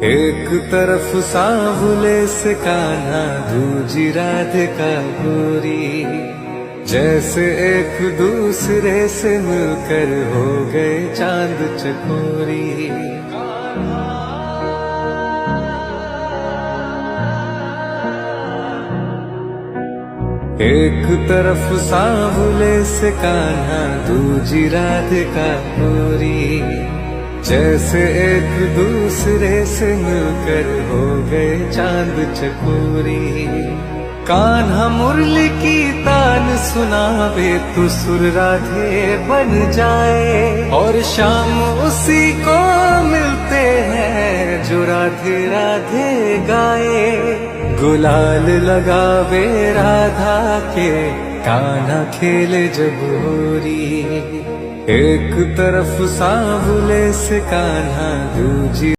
एक तरफ सांवले से कान्हा, दूजी राधिका गोरी, जैसे एक दूसरे से मिलकर हो गए चांद चकोरी। एक तरफ सांवले से कान्हा, दूजी राधिका गोरी, जैसे एक दूसरे से मिलकर हो गए चांद चकोरी। कान्हा मुरली की तान सुनावे तो सुर राधे बन जाए, और शाम उसी को मिलते हैं जो राधे राधे गाए। गुलाल लगावे राधा के, कान्हा खेले जब होरी। एक तरफ सांवले से कान्हा, दूजी